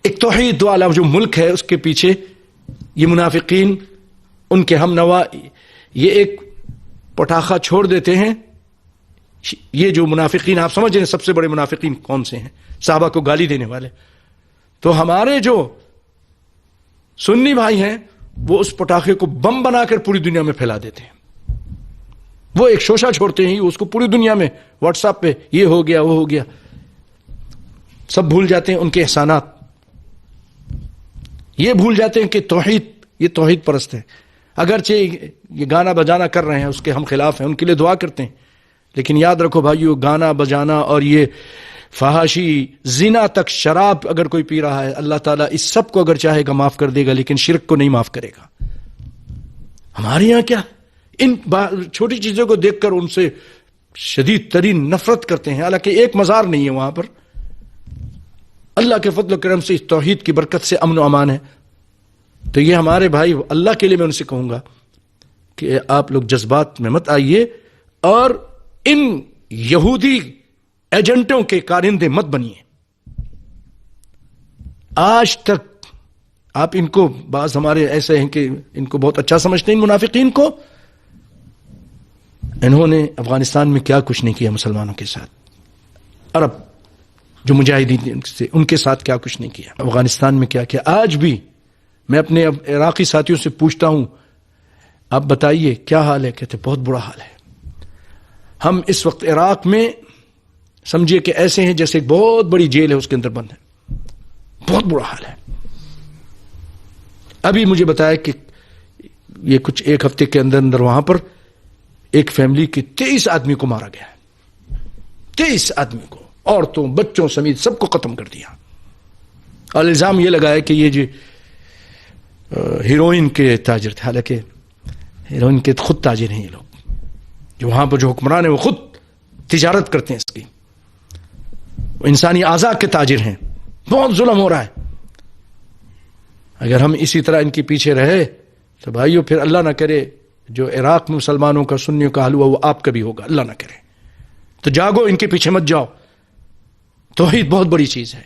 ایک توحید والا جو ملک ہے اس کے پیچھے یہ منافقین ان کے ہم نوا یہ ایک پٹاخہ چھوڑ دیتے ہیں. یہ جو منافقین آپ سمجھ رہے ہیں سب سے بڑے منافقین کون سے ہیں؟ صحابہ کو گالی دینے والے. تو ہمارے جو سنی بھائی ہیں وہ اس پٹاخے کو بم بنا کر پوری دنیا میں پھیلا دیتے ہیں. وہ ایک شوشہ چھوڑتے ہیں اس کو پوری دنیا میں واٹس ایپ پہ یہ ہو گیا وہ ہو گیا. سب بھول جاتے ہیں ان کے احسانات. یہ بھول جاتے ہیں کہ یہ توحید پرست ہے. اگرچہ یہ گانا بجانا کر رہے ہیں اس کے ہم خلاف ہیں, ان کے لیے دعا کرتے ہیں, لیکن یاد رکھو بھائیو, گانا بجانا اور یہ فحاشی زنا تک شراب اگر کوئی پی رہا ہے, اللہ تعالیٰ اس سب کو اگر چاہے گا معاف کر دے گا, لیکن شرک کو نہیں معاف کرے گا. ہمارے یہاں کیا ان چھوٹی چیزوں کو دیکھ کر ان سے شدید ترین نفرت کرتے ہیں, حالانکہ ایک مزار نہیں ہے وہاں پر. اللہ کے فضل و کرم سے اس توحید کی برکت سے امن و امان ہے. تو یہ ہمارے بھائی, اللہ کے لیے میں ان سے کہوں گا کہ آپ لوگ جذبات میں مت آئیے اور ان یہودی ایجنٹوں کے کارندے مت بنیے. آج تک آپ ان کو, بعض ہمارے ایسے ہیں کہ ان کو بہت اچھا سمجھتے ہیں منافقین کو. انہوں نے افغانستان میں کیا کچھ نہیں کیا مسلمانوں کے ساتھ, عرب جو مجاہدین سے ان کے ساتھ کیا کچھ نہیں کیا, افغانستان میں کیا کیا. آج بھی میں اپنے عراقی ساتھیوں سے پوچھتا ہوں آپ بتائیے کیا حال ہے, کہتے بہت برا حال ہے. ہم اس وقت عراق میں سمجھیے کہ ایسے ہیں جیسے ایک بہت بڑی جیل ہے, اس کے اندر بند ہے. بہت برا حال ہے. ابھی مجھے بتایا کہ یہ کچھ ایک ہفتے کے اندر اندر وہاں پر ایک فیملی کے 23 آدمی کو مارا گیا ہے. 23 آدمی کو, عورتوں بچوں سمیت سب کو ختم کر دیا. اور الزام یہ لگایا کہ یہ جو ہیروئن کے تاجر تھے, حالانکہ ہیروئن کے خود تاجر ہیں یہ لوگ. جو وہاں پر جو حکمران ہیں وہ خود تجارت کرتے ہیں اس کی, وہ انسانی اعضاء کے تاجر ہیں. بہت ظلم ہو رہا ہے. اگر ہم اسی طرح ان کے پیچھے رہے تو بھائیو پھر اللہ نہ کرے جو عراق میں مسلمانوں کا سنیوں کا حل ہوا وہ آپ کا بھی ہوگا, اللہ نہ کرے. تو جاگو, ان کے پیچھے مت جاؤ. توحید بہت بڑی چیز ہے.